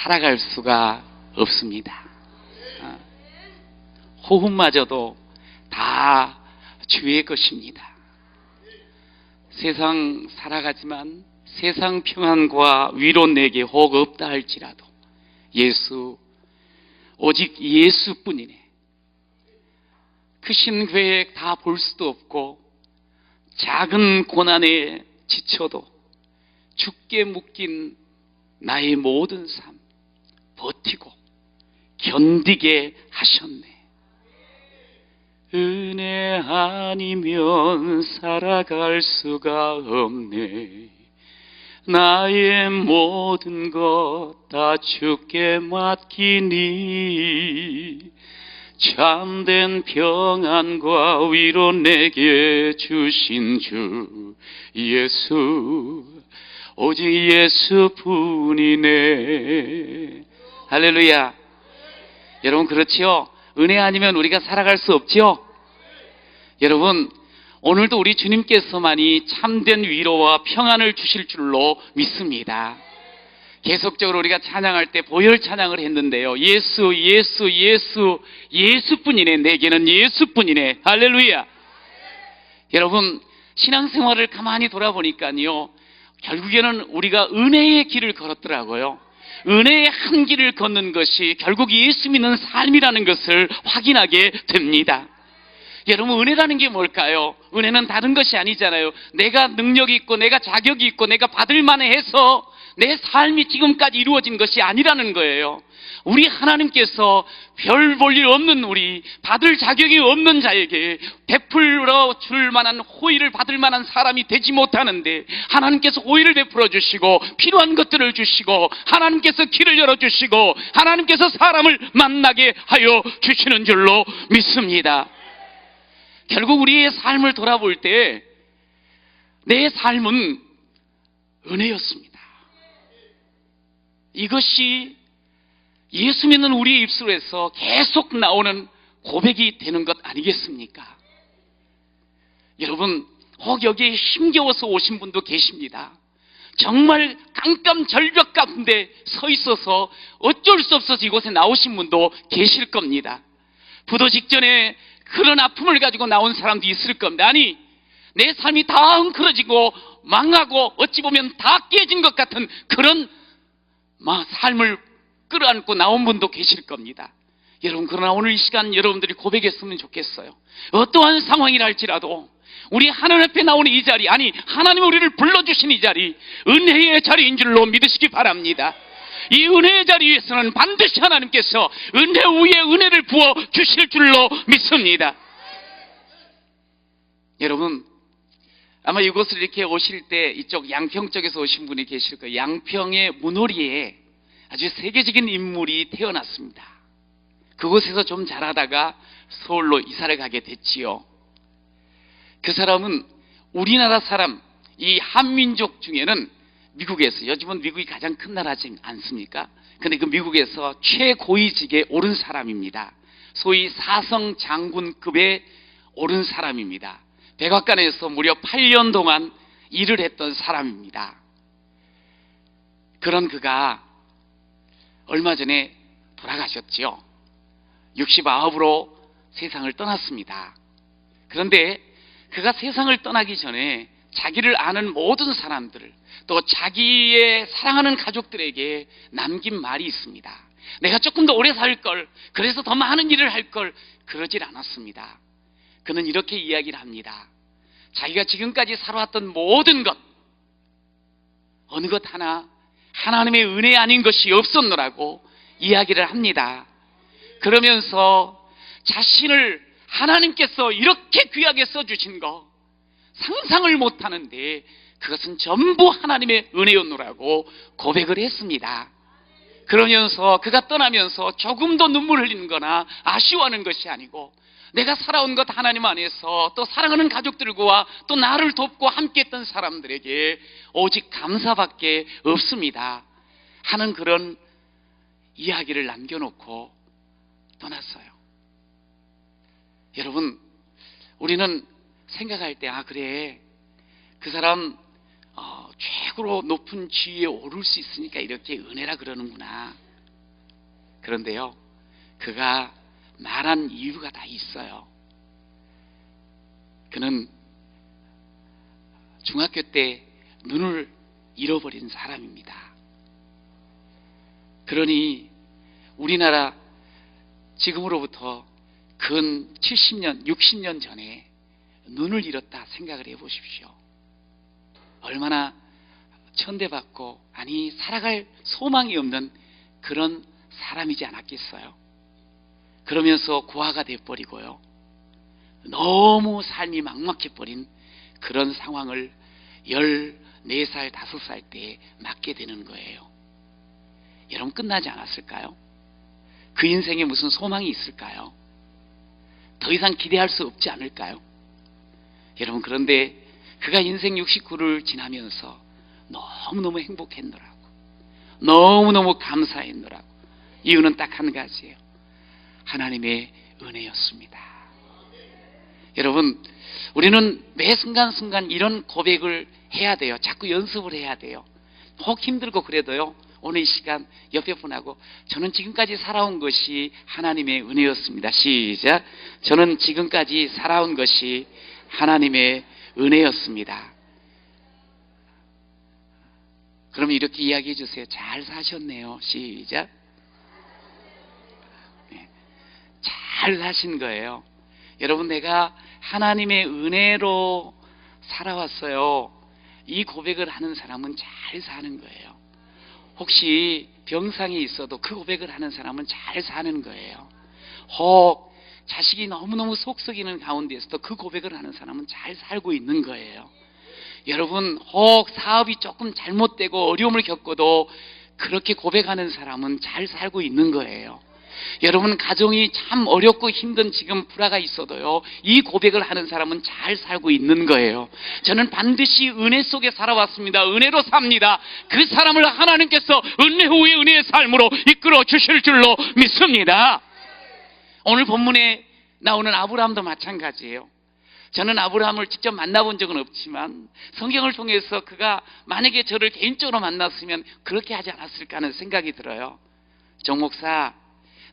살아갈 수가 없습니다. 호흡마저도 다 주의 것입니다. 세상 살아가지만 세상 평안과 위로 내게 혹 없다 할지라도 예수, 오직 예수뿐이네. 크신 계획 다 볼 수도 없고 작은 고난에 지쳐도 죽게 묶인 나의 모든 삶 버티고 견디게 하셨네. 은혜 아니면 살아갈 수가 없네. 나의 모든 것 다 주께 맡기니 참된 평안과 위로 내게 주신 주 예수, 오직 예수뿐이네. 할렐루야. 여러분 그렇지요? 은혜 아니면 우리가 살아갈 수 없지요? 여러분 오늘도 우리 주님께서만이 참된 위로와 평안을 주실 줄로 믿습니다. 계속적으로 우리가 찬양할 때 보혈 찬양을 했는데요. 예수, 예수, 예수, 예수뿐이네. 내게는 예수뿐이네. 할렐루야. 여러분 신앙생활을 가만히 돌아보니까요, 결국에는 우리가 은혜의 길을 걸었더라고요. 은혜의 한 길을 걷는 것이 결국 예수 믿는 삶이라는 것을 확인하게 됩니다. 여러분 은혜라는 게 뭘까요? 은혜는 다른 것이 아니잖아요. 내가 능력이 있고 내가 자격이 있고 내가 받을 만해 해서 내 삶이 지금까지 이루어진 것이 아니라는 거예요. 우리 하나님께서 별 볼 일 없는 우리, 받을 자격이 없는 자에게 베풀어 줄 만한 호의를 받을 만한 사람이 되지 못하는데 하나님께서 호의를 베풀어 주시고 필요한 것들을 주시고 하나님께서 길을 열어주시고 하나님께서 사람을 만나게 하여 주시는 줄로 믿습니다. 결국 우리의 삶을 돌아볼 때 내 삶은 은혜였습니다. 이것이 예수 믿는 우리의 입술에서 계속 나오는 고백이 되는 것 아니겠습니까? 여러분 혹 여기에 힘겨워서 오신 분도 계십니다. 정말 깜깜절벽 가운데 서 있어서 어쩔 수 없어서 이곳에 나오신 분도 계실 겁니다. 부도 직전에 그런 아픔을 가지고 나온 사람도 있을 겁니다. 아니 내 삶이 다 엉클어지고 망하고 어찌 보면 다 깨진 것 같은 그런 삶을 끌어안고 나온 분도 계실 겁니다. 여러분 그러나 오늘 이 시간 여러분들이 고백했으면 좋겠어요. 어떠한 상황이라 할지라도 우리 하나님 앞에 나오는 이 자리, 아니 하나님이 우리를 불러주신 이 자리 은혜의 자리인 줄로 믿으시기 바랍니다. 이 은혜의 자리 위에서는 반드시 하나님께서 은혜 위에 은혜를 부어 주실 줄로 믿습니다. 여러분 아마 이곳을 이렇게 오실 때 이쪽 양평 쪽에서 오신 분이 계실 거예요. 양평의 문호리에 아주 세계적인 인물이 태어났습니다. 그곳에서 좀 자라다가 서울로 이사를 가게 됐지요. 그 사람은 우리나라 사람, 이 한민족 중에는 미국에서, 요즘은 미국이 가장 큰 나라지 않습니까? 근데 그 미국에서 최고위직에 오른 사람입니다. 소위 사성 장군급에 오른 사람입니다. 백악관에서 무려 8년 동안 일을 했던 사람입니다. 그런 그가 얼마 전에 돌아가셨지요. 69으로 세상을 떠났습니다. 그런데 그가 세상을 떠나기 전에 자기를 아는 모든 사람들을 또 자기의 사랑하는 가족들에게 남긴 말이 있습니다. 내가 조금 더 오래 살 걸, 그래서 더 많은 일을 할 걸, 그러질 않았습니다. 그는 이렇게 이야기를 합니다. 자기가 지금까지 살아왔던 모든 것, 어느 것 하나 하나님의 은혜 아닌 것이 없었노라고 이야기를 합니다. 그러면서 자신을 하나님께서 이렇게 귀하게 써주신 거 상상을 못하는데 그것은 전부 하나님의 은혜였노라고 고백을 했습니다. 그러면서 그가 떠나면서 조금도 눈물 흘리는 거나 아쉬워하는 것이 아니고 내가 살아온 것 하나님 안에서 또 사랑하는 가족들과 또 나를 돕고 함께했던 사람들에게 오직 감사밖에 없습니다 하는 그런 이야기를 남겨놓고 떠났어요. 여러분 우리는 생각할 때 그래 그 사람 최고로 높은 지위에 오를 수 있으니까 이렇게 은혜라 그러는구나. 그런데요, 그가 말한 이유가 다 있어요. 그는 중학교 때 눈을 잃어버린 사람입니다. 그러니 우리나라 지금으로부터 근 70년, 60년 전에 눈을 잃었다 생각을 해보십시오. 얼마나 천대받고, 아니 살아갈 소망이 없는 그런 사람이지 않았겠어요. 그러면서 고아가 돼버리고요, 너무 삶이 막막해버린 그런 상황을 14살, 5살 때 맞게 되는 거예요. 여러분, 끝나지 않았을까요? 그 인생에 무슨 소망이 있을까요? 더 이상 기대할 수 없지 않을까요? 여러분, 그런데 그가 인생 69를 지나면서 너무너무 행복했노라고, 너무너무 감사했노라고. 이유는 딱 한 가지예요. 하나님의 은혜였습니다. 여러분, 우리는 매 순간순간 이런 고백을 해야 돼요. 자꾸 연습을 해야 돼요. 혹 힘들고 그래도요, 오늘 이 시간 옆에 분하고, 저는 지금까지 살아온 것이 하나님의 은혜였습니다. 시작. 저는 지금까지 살아온 것이 하나님의 은혜였습니다. 그럼 이렇게 이야기해 주세요. 잘 사셨네요. 시작. 네. 잘 사신 거예요. 여러분, 내가 하나님의 은혜로 살아왔어요. 이 고백을 하는 사람은 잘 사는 거예요. 혹시 병상에 있어도 그 고백을 하는 사람은 잘 사는 거예요. 혹 자식이 너무너무 속 썩이는 가운데서도 그 고백을 하는 사람은 잘 살고 있는 거예요. 여러분, 혹 사업이 조금 잘못되고 어려움을 겪어도 그렇게 고백하는 사람은 잘 살고 있는 거예요. 여러분, 가정이 참 어렵고 힘든 지금 불화가 있어도요, 이 고백을 하는 사람은 잘 살고 있는 거예요. 저는 반드시 은혜 속에 살아왔습니다. 은혜로 삽니다. 그 사람을 하나님께서 은혜 후에 은혜의 삶으로 이끌어 주실 줄로 믿습니다. 오늘 본문에 나오는 아브라함도 마찬가지예요. 저는 아브라함을 직접 만나본 적은 없지만 성경을 통해서 그가 만약에 저를 개인적으로 만났으면 그렇게 하지 않았을까 하는 생각이 들어요. 정 목사,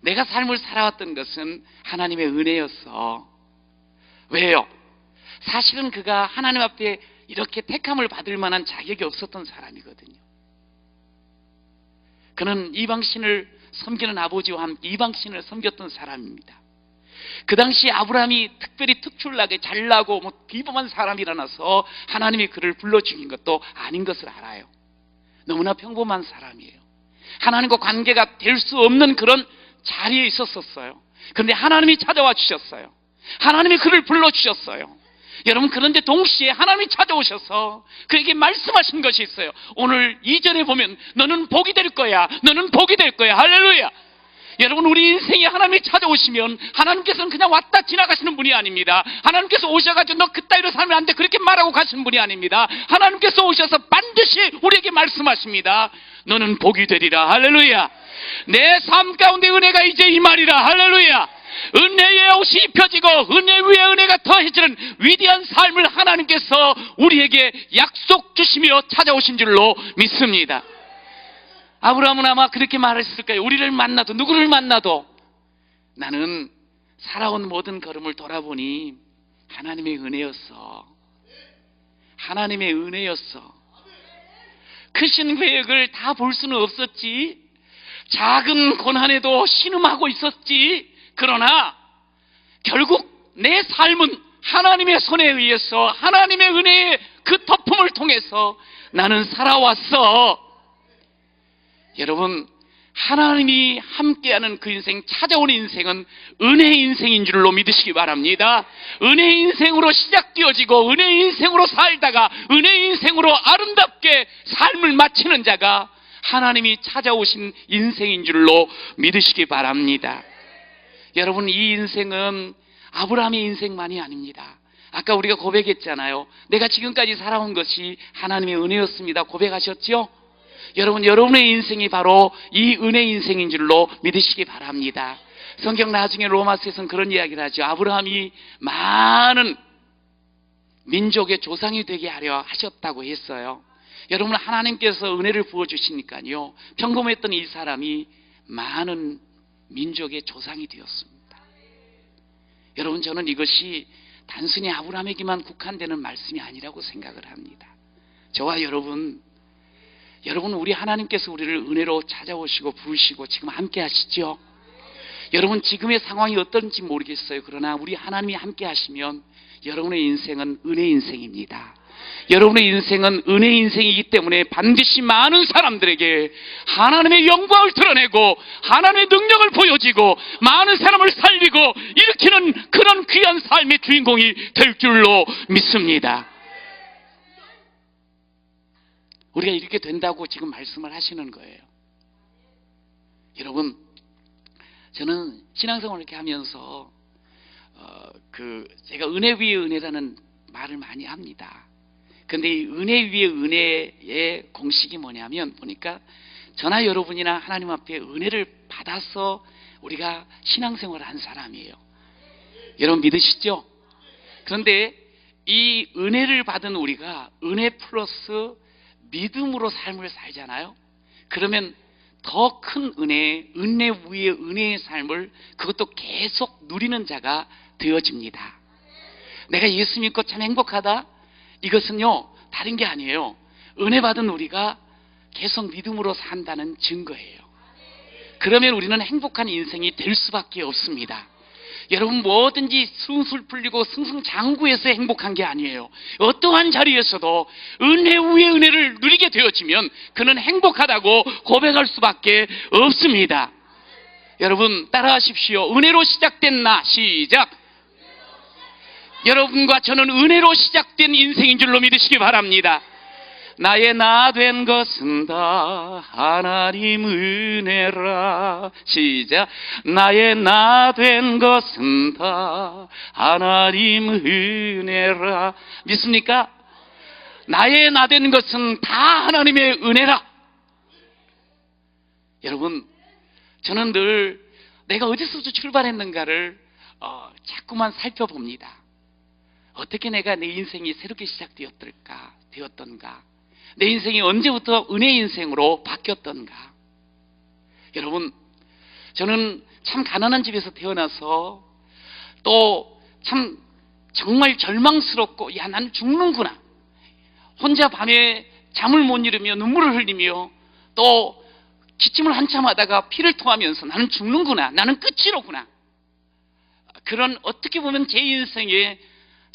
내가 삶을 살아왔던 것은 하나님의 은혜였어. 왜요? 사실은 그가 하나님 앞에 이렇게 택함을 받을 만한 자격이 없었던 사람이거든요. 그는 이방신을 섬기는 아버지와 함께 이방신을 섬겼던 사람입니다. 그 당시 아브라함이 특별히 특출나게 잘나고 비범한 사람이라서 하나님이 그를 불러주신 것도 아닌 것을 알아요. 너무나 평범한 사람이에요. 하나님과 관계가 될 수 없는 그런 자리에 있었어요. 그런데 하나님이 찾아와 주셨어요. 하나님이 그를 불러주셨어요. 여러분, 그런데 동시에 하나님이 찾아오셔서 그에게 말씀하신 것이 있어요. 오늘 2절에 보면 너는 복이 될 거야, 너는 복이 될 거야. 할렐루야. 여러분, 우리 인생에 하나님이 찾아오시면 하나님께서는 그냥 왔다 지나가시는 분이 아닙니다. 하나님께서 오셔가지고 너 그따위로 살면 안 돼 그렇게 말하고 가시는 분이 아닙니다. 하나님께서 오셔서 반드시 우리에게 말씀하십니다. 너는 복이 되리라. 할렐루야. 내 삶 가운데 은혜가 이제 임하리라. 할렐루야. 은혜의 옷이 입혀지고 은혜 위에 은혜가 더해지는 위대한 삶을 하나님께서 우리에게 약속 주시며 찾아오신 줄로 믿습니다. 아브라함은 아마 그렇게 말했을 거예요. 우리를 만나도, 누구를 만나도 나는 살아온 모든 걸음을 돌아보니 하나님의 은혜였어. 하나님의 은혜였어. 크신 계획을 다 볼 수는 없었지. 작은 고난에도 신음하고 있었지. 그러나 결국 내 삶은 하나님의 손에 의해서, 하나님의 은혜의 그 터품을 통해서 나는 살아왔어. 여러분, 하나님이 함께하는 그 인생, 찾아오는 인생은 은혜의 인생인 줄로 믿으시기 바랍니다. 은혜의 인생으로 시작되어지고 은혜의 인생으로 살다가 은혜의 인생으로 아름답게 삶을 마치는 자가 하나님이 찾아오신 인생인 줄로 믿으시기 바랍니다. 여러분, 이 인생은 아브라함의 인생만이 아닙니다. 아까 우리가 고백했잖아요. 내가 지금까지 살아온 것이 하나님의 은혜였습니다. 고백하셨죠? 여러분, 여러분의 인생이 바로 이 은혜 인생인 줄로 믿으시기 바랍니다. 성경 나중에 로마서에서는 그런 이야기를 하죠. 아브라함이 많은 민족의 조상이 되게 하려 하셨다고 했어요. 여러분, 하나님께서 은혜를 부어주시니까요, 평범했던 이 사람이 많은 민족의 조상이 되었습니다. 여러분, 저는 이것이 단순히 아브라함에게만 국한되는 말씀이 아니라고 생각을 합니다. 저와 여러분 우리 하나님께서 우리를 은혜로 찾아오시고 부르시고 지금 함께 하시죠. 여러분, 지금의 상황이 어떤지 모르겠어요. 그러나 우리 하나님이 함께 하시면 여러분의 인생은 은혜 인생입니다. 여러분의 인생은 은혜 인생이기 때문에 반드시 많은 사람들에게 하나님의 영광을 드러내고 하나님의 능력을 보여지고 많은 사람을 살리고 일으키는 그런 귀한 삶의 주인공이 될 줄로 믿습니다. 우리가 이렇게 된다고 지금 말씀을 하시는 거예요. 여러분, 저는 신앙생활을 이렇게 하면서 제가 은혜 위의 은혜라는 말을 많이 합니다. 근데 이 은혜 위의 은혜의 공식이 뭐냐면 보니까 저나 여러분이나 하나님 앞에 은혜를 받아서 우리가 신앙생활을 한 사람이에요. 여러분 믿으시죠? 그런데 이 은혜를 받은 우리가 은혜 플러스 믿음으로 삶을 살잖아요. 그러면 더 큰 은혜 위의 은혜의 삶을 그것도 계속 누리는 자가 되어집니다. 내가 예수 믿고 참 행복하다? 이것은요, 다른 게 아니에요. 은혜 받은 우리가 계속 믿음으로 산다는 증거예요. 그러면 우리는 행복한 인생이 될 수밖에 없습니다. 여러분, 뭐든지 술술 풀리고 승승장구해서 행복한 게 아니에요. 어떠한 자리에서도 은혜 위에 은혜를 누리게 되어지면 그는 행복하다고 고백할 수밖에 없습니다. 여러분, 따라하십시오. 은혜로 시작된 나, 시작. 여러분과 저는 은혜로 시작된 인생인 줄로 믿으시기 바랍니다. 나의 나 된 것은 다 하나님 은혜라. 시작. 나의 나 된 것은 다 하나님 은혜라. 믿습니까? 나의 나 된 것은 다 하나님의 은혜라. 여러분, 저는 늘 내가 어디서부터 출발했는가를 자꾸만 살펴봅니다. 어떻게 내가 내 인생이 새롭게 시작되었던가, 내 인생이 언제부터 은혜 인생으로 바뀌었던가. 여러분, 저는 참 가난한 집에서 태어나서 또 참 정말 절망스럽고, 야, 나는 죽는구나, 혼자 밤에 잠을 못 이루며 눈물을 흘리며 또 기침을 한참 하다가 피를 토하면서 나는 죽는구나, 나는 끝이로구나, 그런 어떻게 보면 제 인생의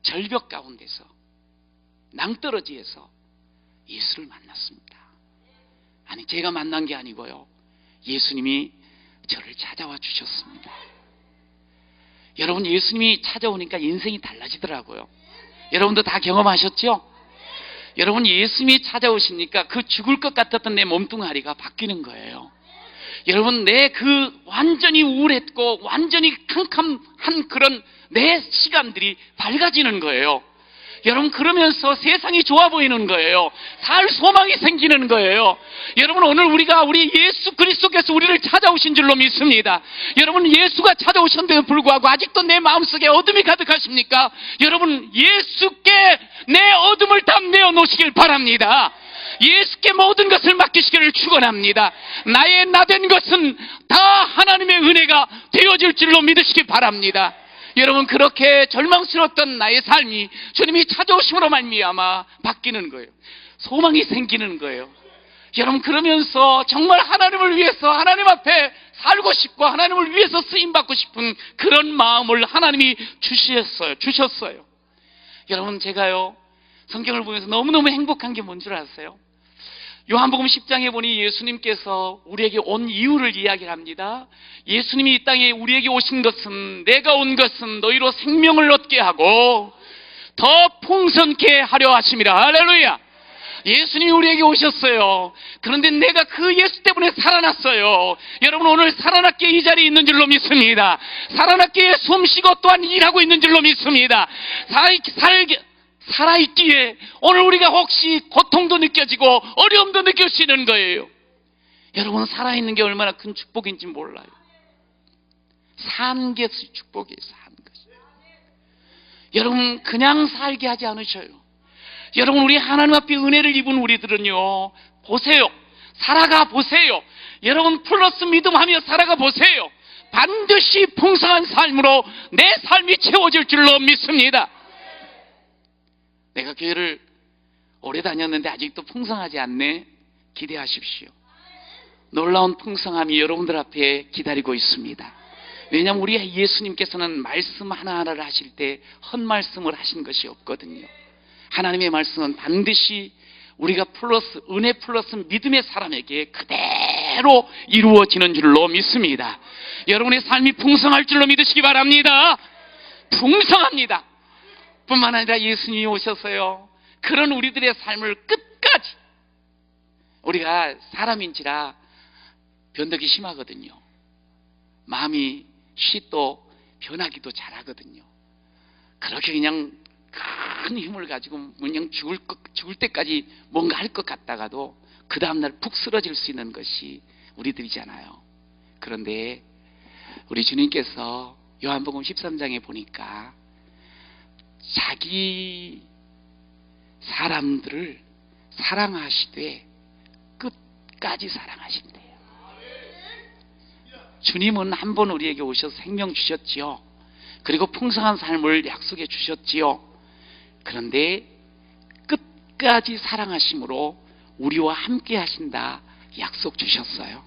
절벽 가운데서 낭떠러지에서 예수를 만났습니다. 아니, 제가 만난 게 아니고요, 예수님이 저를 찾아와 주셨습니다. 여러분, 예수님이 찾아오니까 인생이 달라지더라고요. 여러분도 다 경험하셨죠? 여러분, 예수님이 찾아오시니까 그 죽을 것 같았던 내 몸뚱아리가 바뀌는 거예요. 여러분, 내 그 완전히 우울했고 완전히 캄캄한 그런 내 시간들이 밝아지는 거예요. 여러분, 그러면서 세상이 좋아 보이는 거예요. 살 소망이 생기는 거예요. 여러분, 오늘 우리가 우리 예수 그리스도께서 우리를 찾아오신 줄로 믿습니다. 여러분, 예수가 찾아오셨는데도 불구하고 아직도 내 마음속에 어둠이 가득하십니까? 여러분, 예수께 내 어둠을 다 내어놓으시길 바랍니다. 예수께 모든 것을 맡기시기를 축원합니다. 나의 나 된 것은 다 하나님의 은혜가 되어질 줄로 믿으시기 바랍니다. 여러분, 그렇게 절망스러웠던 나의 삶이 주님이 찾아오심으로 말미암아 바뀌는 거예요. 소망이 생기는 거예요. 여러분, 그러면서 정말 하나님을 위해서 하나님 앞에 살고 싶고 하나님을 위해서 쓰임받고 싶은 그런 마음을 하나님이 주셨어요. 여러분, 제가요, 성경을 보면서 너무너무 행복한 게 뭔 줄 아세요? 요한복음 10장에 보니 예수님께서 우리에게 온 이유를 이야기를 합니다. 예수님이 이 땅에 우리에게 오신 것은, 내가 온 것은 너희로 생명을 얻게 하고 더 풍성케 하려 하심이라. 할렐루야. 예수님이 우리에게 오셨어요. 그런데 내가 그 예수 때문에 살아났어요. 여러분, 오늘 살아났기에 이 자리에 있는 줄로 믿습니다. 살아났기에 숨쉬고 또한 일하고 있는 줄로 믿습니다. 살아있기에 오늘 우리가 혹시 고통도 느껴지고 어려움도 느낄 수 있는 거예요. 여러분, 살아있는 게 얼마나 큰 축복인지 몰라요. 사는 게 축복이에요. 사는 것이. 여러분, 그냥 살게 하지 않으셔요. 여러분, 우리 하나님 앞에 은혜를 입은 우리들은요, 보세요. 살아가 보세요. 여러분, 플러스 믿음하며 살아가 보세요. 반드시 풍성한 삶으로 내 삶이 채워질 줄로 믿습니다. 내가 교회를 오래 다녔는데 아직도 풍성하지 않네? 기대하십시오. 놀라운 풍성함이 여러분들 앞에 기다리고 있습니다. 왜냐하면 우리 예수님께서는 말씀 하나하나를 하실 때 헛말씀을 하신 것이 없거든요. 하나님의 말씀은 반드시 우리가 플러스 은혜 플러스 믿음의 사람에게 그대로 이루어지는 줄로 믿습니다. 여러분의 삶이 풍성할 줄로 믿으시기 바랍니다. 풍성합니다. 뿐만 아니라 예수님이 오셔서요, 그런 우리들의 삶을 끝까지, 우리가 사람인지라 변덕이 심하거든요. 마음이 또 변하기도 잘하거든요. 그렇게 그냥 큰 힘을 가지고 그냥 죽을 때까지 뭔가 할 것 같다가도 그 다음날 푹 쓰러질 수 있는 것이 우리들이잖아요. 그런데 우리 주님께서 요한복음 13장에 보니까 자기 사람들을 사랑하시되 끝까지 사랑하신대요. 주님은 한 번 우리에게 오셔서 생명 주셨지요. 그리고 풍성한 삶을 약속해 주셨지요. 그런데 끝까지 사랑하심으로 우리와 함께 하신다 약속 주셨어요.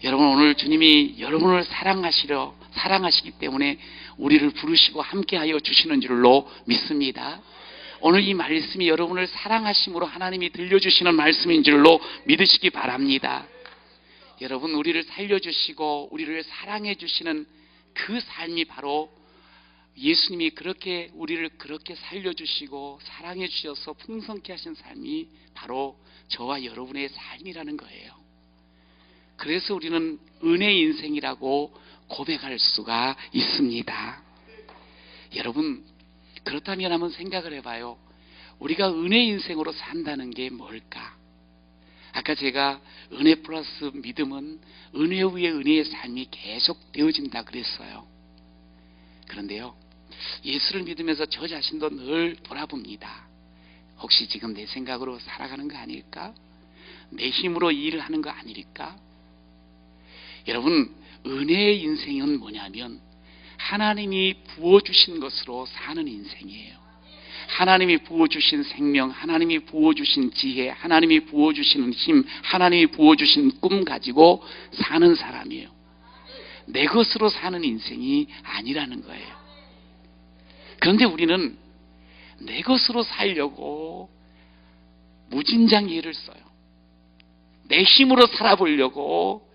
여러분, 오늘 주님이 여러분을 사랑하시기 때문에 우리를 부르시고 함께하여 주시는 줄로 믿습니다. 오늘 이 말씀이 여러분을 사랑하심으로 하나님이 들려주시는 말씀인 줄로 믿으시기 바랍니다. 여러분, 우리를 살려주시고 우리를 사랑해 주시는 그 삶이 바로 예수님이 그렇게 우리를 그렇게 살려주시고 사랑해 주셔서 풍성케 하신 삶이 바로 저와 여러분의 삶이라는 거예요. 그래서 우리는 은혜의 인생이라고 고백할 수가 있습니다. 여러분, 그렇다면 한번 생각을 해봐요. 우리가 은혜의 인생으로 산다는 게 뭘까? 아까 제가 은혜 플러스 믿음은 은혜 위에 은혜의 삶이 계속 되어진다 그랬어요. 그런데요, 예수를 믿으면서 저 자신도 늘 돌아봅니다. 혹시 지금 내 생각으로 살아가는 거 아닐까? 내 힘으로 일을 하는 거 아닐까? 여러분, 은혜의 인생은 뭐냐면 하나님이 부어주신 것으로 사는 인생이에요. 하나님이 부어주신 생명, 하나님이 부어주신 지혜, 하나님이 부어주시는 힘, 하나님이 부어주신 꿈 가지고 사는 사람이에요. 내 것으로 사는 인생이 아니라는 거예요. 그런데 우리는 내 것으로 살려고 무진장 애를 써요. 내 힘으로 살아보려고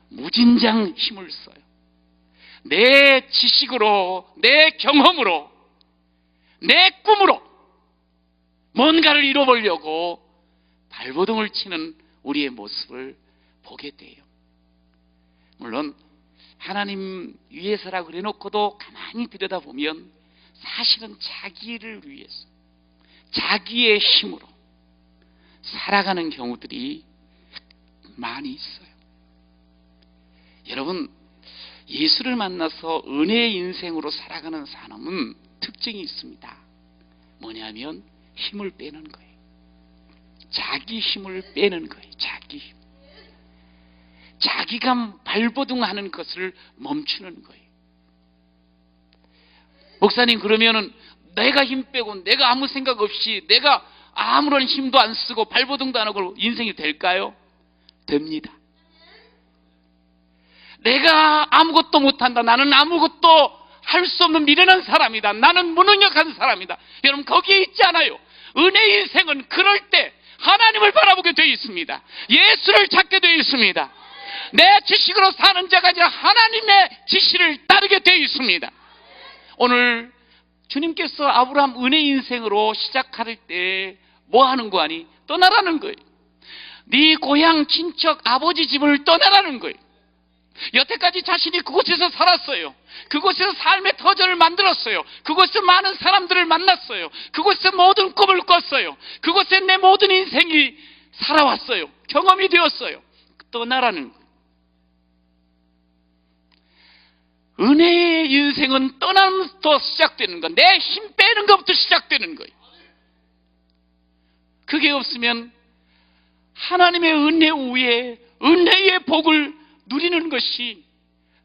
무진장 힘을 써요. 내 지식으로, 내 경험으로, 내 꿈으로 뭔가를 이뤄보려고 발버둥을 치는 우리의 모습을 보게 돼요. 물론 하나님 위해서라고 그래놓고도 가만히 들여다보면 사실은 자기를 위해서, 자기의 힘으로 살아가는 경우들이 많이 있어요. 여러분, 예수를 만나서 은혜의 인생으로 살아가는 사람은 특징이 있습니다. 뭐냐면 힘을 빼는 거예요. 자기 힘을 빼는 거예요. 자기 힘. 자기가 발버둥하는 것을 멈추는 거예요. 목사님, 그러면은 내가 힘 빼고 내가 아무 생각 없이 내가 아무런 힘도 안 쓰고 발버둥도 안 하고 인생이 될까요? 됩니다. 내가 아무것도 못한다, 나는 아무것도 할 수 없는 미련한 사람이다, 나는 무능력한 사람이다, 여러분 거기에 있지 않아요. 은혜의 인생은 그럴 때 하나님을 바라보게 되어 있습니다. 예수를 찾게 되어 있습니다. 내 지식으로 사는 자가 아니라 하나님의 지시를 따르게 되어 있습니다. 오늘 주님께서 아브라함 은혜 인생으로 시작할 때 뭐 하는 거 아니? 떠나라는 거예요. 네 고향 친척 아버지 집을 떠나라는 거예요. 여태까지 자신이 그곳에서 살았어요. 그곳에서 삶의 터전을 만들었어요. 그곳에서 많은 사람들을 만났어요. 그곳에서 모든 꿈을 꿨어요. 그곳에 내 모든 인생이 살아왔어요. 경험이 되었어요. 떠나라는 거예요. 은혜의 인생은 떠남부터 시작되는 거, 내 힘 빼는 것부터 시작되는 거예요. 그게 없으면 하나님의 은혜 위에 은혜의 복을 누리는 것이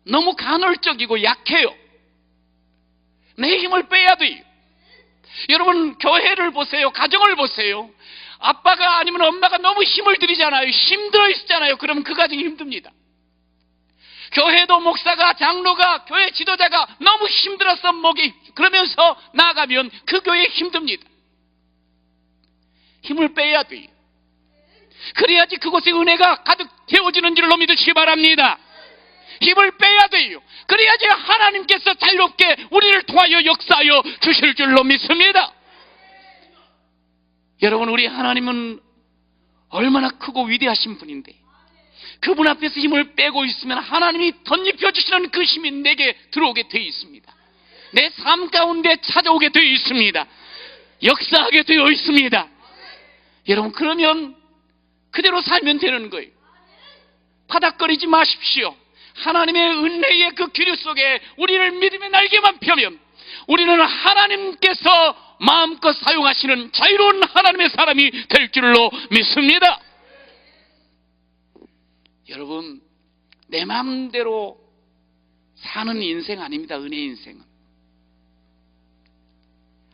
너무 간헐적이고 약해요. 내 힘을 빼야 돼요. 여러분, 교회를 보세요. 가정을 보세요. 아빠가 아니면 엄마가 너무 힘을 들이잖아요. 힘들어 있잖아요. 그러면 그 가정이 힘듭니다. 교회도 목사가, 장로가, 교회 지도자가 너무 힘들어서 그러면서 나아가면 그 교회 힘듭니다. 힘을 빼야 돼요. 그래야지 그곳에 은혜가 가득 채워지는 줄로 믿으시기 바랍니다. 힘을 빼야 돼요. 그래야지 하나님께서 자유롭게 우리를 통하여 역사하여 주실 줄로 믿습니다. 여러분, 우리 하나님은 얼마나 크고 위대하신 분인데, 그분 앞에서 힘을 빼고 있으면 하나님이 덧입혀 주시는 그 힘이 내게 들어오게 되어 있습니다. 내 삶 가운데 찾아오게 되어 있습니다. 역사하게 되어 있습니다. 여러분, 그러면 그대로 살면 되는 거예요. 파닥거리지 마십시오. 하나님의 은혜의 그 기류 속에 우리를 믿음의 날개만 펴면 우리는 하나님께서 마음껏 사용하시는 자유로운 하나님의 사람이 될 줄로 믿습니다. 여러분, 내 마음대로 사는 인생 아닙니다. 은혜의 인생은.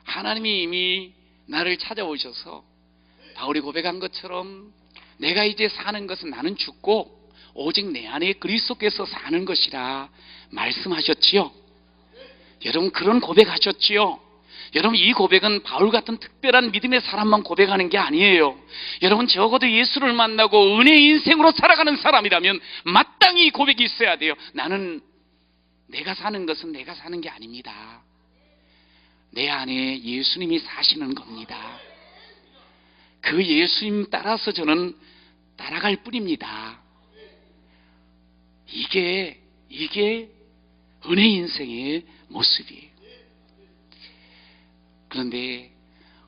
하나님이 이미 나를 찾아오셔서 바울이 고백한 것처럼 내가 이제 사는 것은 나는 죽고 오직 내 안에 그리스도께서 사는 것이라 말씀하셨지요. 여러분, 그런 고백하셨지요. 여러분, 이 고백은 바울 같은 특별한 믿음의 사람만 고백하는 게 아니에요. 여러분, 적어도 예수를 만나고 은혜의 인생으로 살아가는 사람이라면 마땅히 이 고백이 있어야 돼요. 나는 내가 사는 것은 내가 사는 게 아닙니다. 내 안에 예수님이 사시는 겁니다. 그 예수님 따라서 저는 따라갈 뿐입니다. 이게 은혜 인생의 모습이에요. 그런데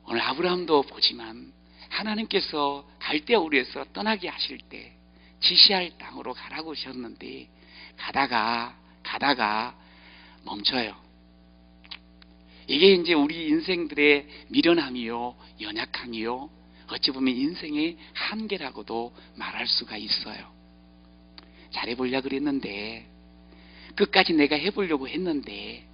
오늘 아브라함도 보지만 하나님께서 갈대아우르에서 떠나게 하실 때 지시할 땅으로 가라고 하셨는데 가다가 멈춰요. 이게 이제 우리 인생들의 미련함이요, 연약함이요, 어찌 보면 인생의 한계라고도 말할 수가 있어요. 잘해보려고 그랬는데, 끝까지 내가 해보려고 했는데,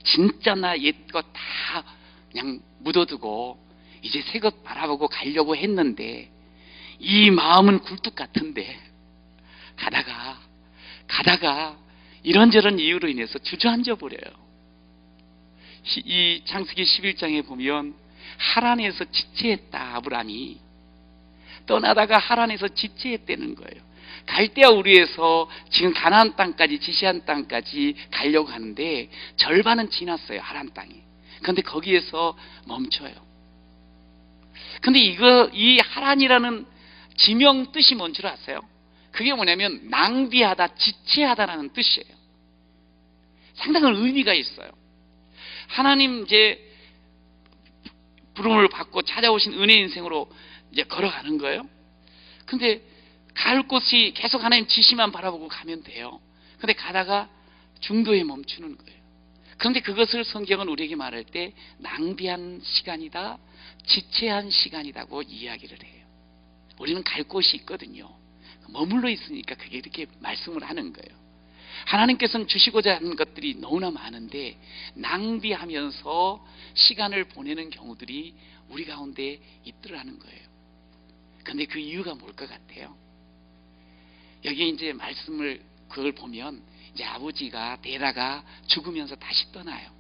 진짜 나 옛것 다 그냥 묻어두고 이제 새 것 바라보고 가려고 했는데, 이 마음은 굴뚝 같은데 가다가 이런저런 이유로 인해서 주저앉아 버려요. 이 창세기 11장에 보면 하란에서 지체했다. 아브라함이 떠나다가 하란에서 지체했다는 거예요. 갈대아우르에서 지금 가나안 땅까지, 지시한 땅까지 가려고 하는데 절반은 지났어요. 하란 땅이. 그런데 거기에서 멈춰요. 근데 이 하란이라는 지명 뜻이 뭔 줄 아세요? 그게 뭐냐면 낭비하다, 지체하다라는 뜻이에요. 상당한 의미가 있어요. 하나님 이제 부름을 받고 찾아오신 은혜 인생으로 이제 걸어가는 거예요. 근데 갈 곳이 계속 하나님 지시만 바라보고 가면 돼요. 근데 가다가 중도에 멈추는 거예요. 그런데 그것을 성경은 우리에게 말할 때 낭비한 시간이다, 지체한 시간이라고 이야기를 해요. 우리는 갈 곳이 있거든요. 머물러 있으니까 그게 이렇게 말씀을 하는 거예요. 하나님께서는 주시고자 하는 것들이 너무나 많은데 낭비하면서 시간을 보내는 경우들이 우리 가운데 있더라는 거예요. 그런데 그 이유가 뭘 것 같아요? 여기 이제 말씀을 그걸 보면 이제 아버지가 데라가 죽으면서 다시 떠나요.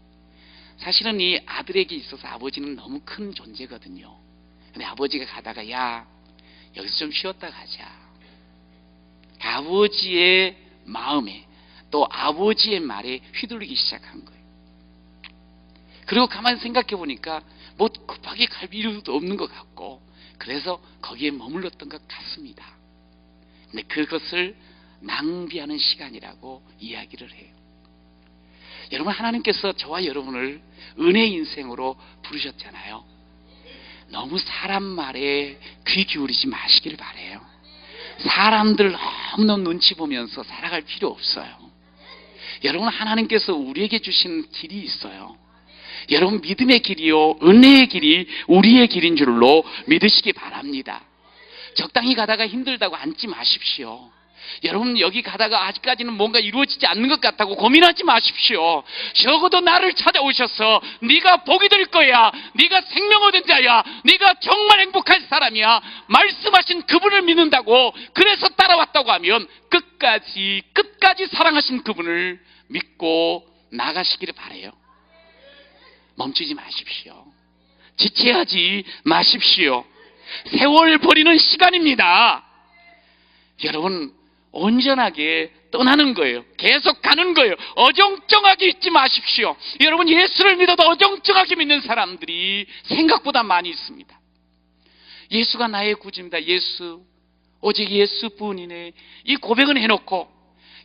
사실은 이 아들에게 있어서 아버지는 너무 큰 존재거든요. 근데 아버지가 가다가 야, 여기서 좀 쉬었다 가자. 아버지의 마음에 또 아버지의 말에 휘둘리기 시작한 거예요. 그리고 가만히 생각해 보니까 뭐 급하게 갈 이유도 없는 것 같고 그래서 거기에 머물렀던 것 같습니다. 근데 그것을 낭비하는 시간이라고 이야기를 해요. 여러분, 하나님께서 저와 여러분을 은혜 인생으로 부르셨잖아요. 너무 사람 말에 귀 기울이지 마시길 바라요. 사람들 너무너무 눈치 보면서 살아갈 필요 없어요. 여러분, 하나님께서 우리에게 주신 길이 있어요. 여러분, 믿음의 길이요, 은혜의 길이 우리의 길인 줄로 믿으시기 바랍니다. 적당히 가다가 힘들다고 앉지 마십시오. 여러분 여기 가다가 아직까지는 뭔가 이루어지지 않는 것 같다고 고민하지 마십시오. 적어도 나를 찾아오셔서 네가 복이 될 거야, 네가 생명 얻은 자야, 네가 정말 행복할 사람이야 말씀하신 그분을 믿는다고, 그래서 따라왔다고 하면 끝까지 사랑하신 그분을 믿고 나가시기를 바라요. 멈추지 마십시오. 지체하지 마십시오. 세월 버리는 시간입니다. 여러분 온전하게 떠나는 거예요. 계속 가는 거예요. 어정쩡하게 있지 마십시오. 여러분 예수를 믿어도 어정쩡하게 믿는 사람들이 생각보다 많이 있습니다. 예수가 나의 구주입니다. 예수, 오직 예수뿐이네. 이 고백은 해놓고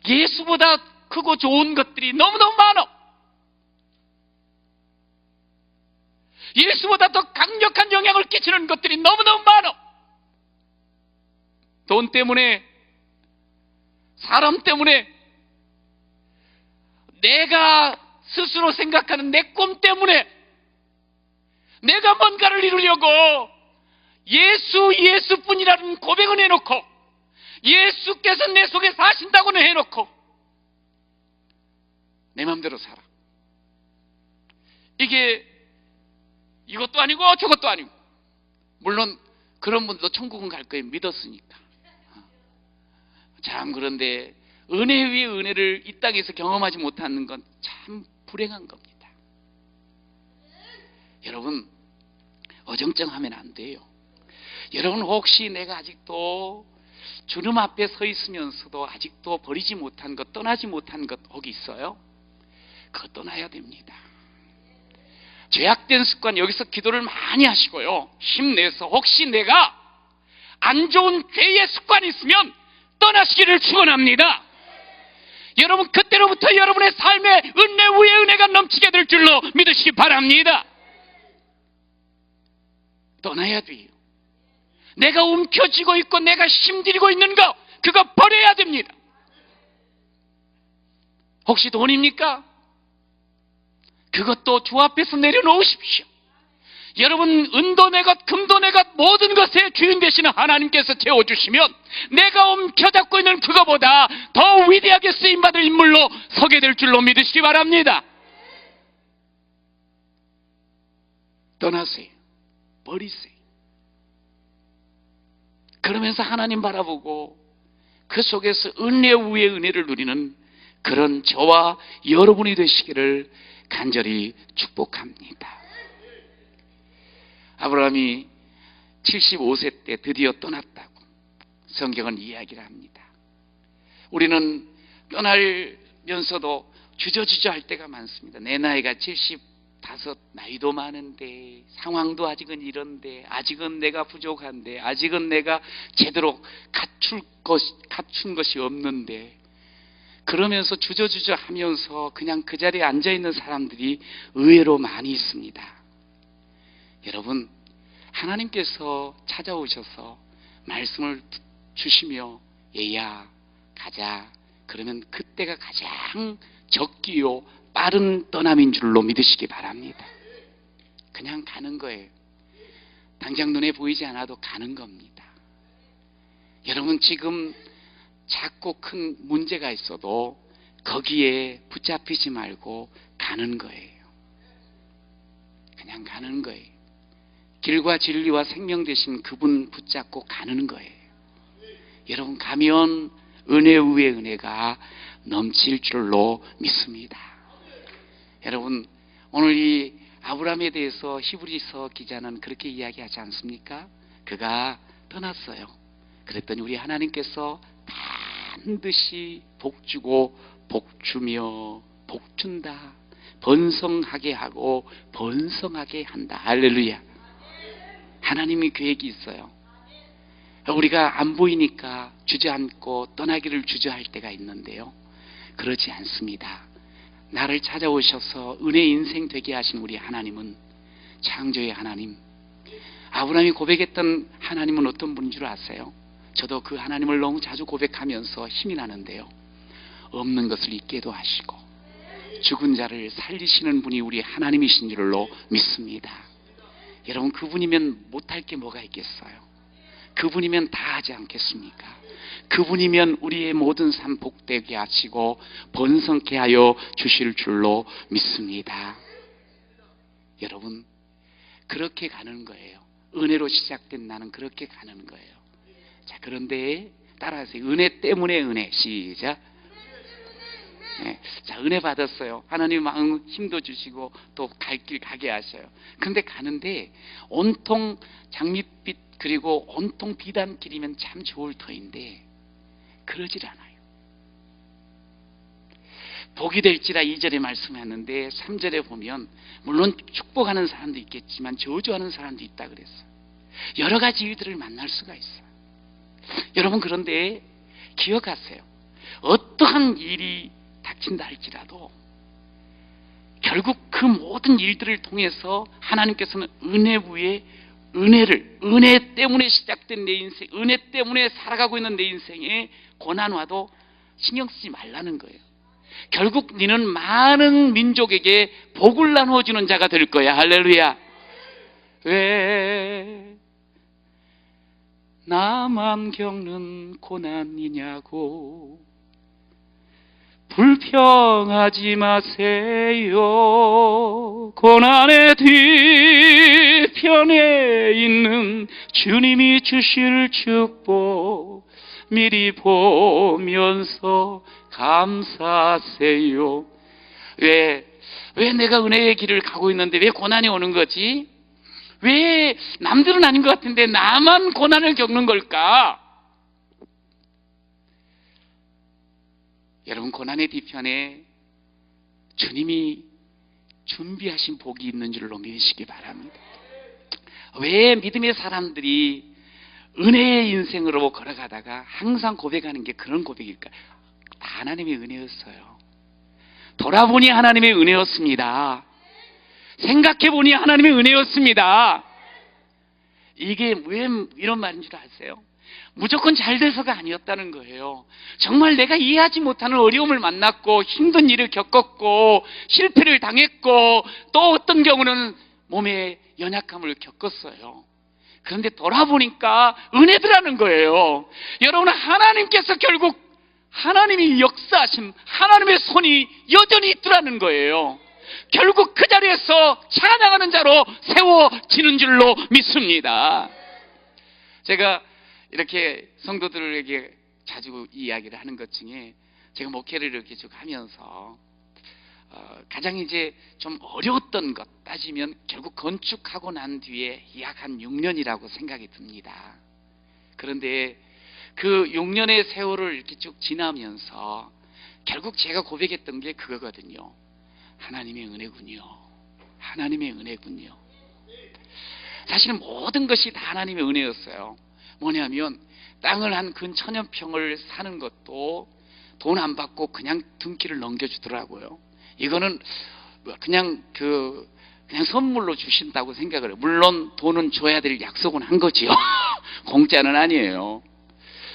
예수보다 크고 좋은 것들이 너무너무 많아. 예수보다 더 강력한 영향을 끼치는 것들이 너무너무 많아. 돈 때문에, 사람 때문에, 내가 스스로 생각하는 내 꿈 때문에, 내가 뭔가를 이루려고 예수뿐이라는 고백은 해놓고, 예수께서 내 속에 사신다고는 해놓고 내 마음대로 살아. 이것도 아니고 저것도 아니고. 물론 그런 분도 천국은 갈 거예요. 믿었으니까. 참 그런데 은혜 위에 은혜를 이 땅에서 경험하지 못하는 건 참 불행한 겁니다. 여러분 어정쩡하면 안 돼요. 여러분 혹시 내가 아직도 주님 앞에 서 있으면서도 아직도 버리지 못한 것, 떠나지 못한 것 혹 있어요? 그거 떠나야 됩니다. 죄악된 습관, 여기서 기도를 많이 하시고요, 힘내서 혹시 내가 안 좋은 죄의 습관이 있으면 떠나시기를 축원합니다. 여러분 그때로부터 여러분의 삶에 은혜 위에 은혜가 넘치게 될 줄로 믿으시기 바랍니다. 떠나야 돼요. 내가 움켜쥐고 있고 내가 힘들이고 있는 거, 그거 버려야 됩니다. 혹시 돈입니까? 그것도 주 앞에서 내려놓으십시오. 여러분 은도 내 것, 금도 내 것, 모든 것의 주인 되시는 하나님께서 채워주시면 내가 움켜잡고 있는 그거보다 더 위대하게 쓰임받을 인물로 서게 될 줄로 믿으시기 바랍니다. 떠나세요. 버리세요. 그러면서 하나님 바라보고 그 속에서 은혜 위에 은혜를 누리는 그런 저와 여러분이 되시기를 간절히 축복합니다. 아브라함이 75세 때 드디어 떠났다고 성경은 이야기를 합니다. 우리는 떠나면서도 주저주저 할 때가 많습니다. 내 나이가 75, 나이도 많은데, 상황도 아직은 이런데, 아직은 내가 부족한데, 아직은 내가 제대로 갖춘 것이 없는데, 그러면서 주저주저 하면서 그냥 그 자리에 앉아있는 사람들이 의외로 많이 있습니다. 여러분, 하나님께서 찾아오셔서 말씀을 주시며 얘야 가자, 그러면 그때가 가장 적기요 빠른 떠남인 줄로 믿으시기 바랍니다. 그냥 가는 거예요. 당장 눈에 보이지 않아도 가는 겁니다. 여러분 지금 작고 큰 문제가 있어도 거기에 붙잡히지 말고 가는 거예요. 그냥 가는 거예요. 길과 진리와 생명 되신 그분 붙잡고 가는 거예요. 여러분 가면 은혜 위에 은혜가 넘칠 줄로 믿습니다. 여러분 오늘 이 아브라함에 대해서 히브리서 기자는 그렇게 이야기하지 않습니까? 그가 떠났어요. 그랬더니 우리 하나님께서 반드시 복주고 복주며 복준다, 번성하게 하고 번성하게 한다. 할렐루야. 하나님이 계획이 있어요. 우리가 안 보이니까 주저앉고 떠나기를 주저할 때가 있는데요, 그러지 않습니다. 나를 찾아오셔서 은혜 인생 되게 하신 우리 하나님은 창조의 하나님, 아브라함이 고백했던 하나님은 어떤 분인 줄 아세요? 저도 그 하나님을 너무 자주 고백하면서 힘이 나는데요, 없는 것을 있게도 하시고 죽은 자를 살리시는 분이 우리 하나님이신 줄로 믿습니다. 여러분 그분이면 못할 게 뭐가 있겠어요? 그분이면 다 하지 않겠습니까? 그분이면 우리의 모든 삶 복되게 하시고 번성케 하여 주실 줄로 믿습니다. 여러분, 그렇게 가는 거예요. 은혜로 시작된 나는 그렇게 가는 거예요. 자, 그런데 따라하세요. 은혜 때문에 은혜. 시작. 네. 자, 은혜 받았어요. 하나님 마음 힘도 주시고 또 갈 길 가게 하셔요. 근데 가는데 온통 장밋빛 그리고 온통 비단길이면 참 좋을 터인데 그러질 않아요. 복이 될지라 2절에 말씀하는데 3절에 보면 물론 축복하는 사람도 있겠지만 저주하는 사람도 있다 그랬어요. 여러 가지 일들을 만날 수가 있어요. 여러분, 그런데 기억하세요. 어떠한 일이 닥친다 할지라도 결국 그 모든 일들을 통해서 하나님께서는 은혜 위에 은혜를, 은혜 때문에 시작된 내 인생, 은혜 때문에 살아가고 있는 내 인생에 고난 와도 신경 쓰지 말라는 거예요. 결국 너는 많은 민족에게 복을 나눠주는 자가 될 거야. 할렐루야. 왜 나만 겪는 고난이냐고 불평하지 마세요. 고난의 뒤편에 있는 주님이 주실 축복 미리 보면서 감사하세요. 왜 내가 은혜의 길을 가고 있는데 왜 고난이 오는 거지? 왜 남들은 아닌 것 같은데 나만 고난을 겪는 걸까? 여러분, 고난의 뒤편에 주님이 준비하신 복이 있는 줄로 믿으시기 바랍니다. 왜 믿음의 사람들이 은혜의 인생으로 걸어가다가 항상 고백하는 게 그런 고백일까? 다 하나님의 은혜였어요. 돌아보니 하나님의 은혜였습니다. 생각해보니 하나님의 은혜였습니다. 이게 왜 이런 말인 줄 아세요? 무조건 잘 돼서가 아니었다는 거예요. 정말 내가 이해하지 못하는 어려움을 만났고 힘든 일을 겪었고 실패를 당했고 또 어떤 경우는 몸에 연약함을 겪었어요. 그런데 돌아보니까 은혜더라는 거예요. 여러분, 하나님께서 결국 하나님이 역사하신 하나님의 손이 여전히 있더라는 거예요. 결국 그 자리에서 찬양하는 자로 세워지는 줄로 믿습니다. 제가 이렇게 성도들에게 자주 이야기를 하는 것 중에 제가 목회를 이렇게 쭉 하면서 가장 이제 좀 어려웠던 것 따지면 결국 건축하고 난 뒤에 약 한 6년이라고 생각이 듭니다. 그런데 그 6년의 세월을 이렇게 쭉 지나면서 결국 제가 고백했던 게 그거거든요. 하나님의 은혜군요. 하나님의 은혜군요. 사실 모든 것이 다 하나님의 은혜였어요. 뭐냐면 땅을 한 근 1000여 평을 사는 것도 돈 안 받고 그냥 등기를 넘겨주더라고요. 이거는 그냥 선물로 주신다고 생각을 해요. 물론 돈은 줘야 될 약속은 한 거지요. 공짜는 아니에요.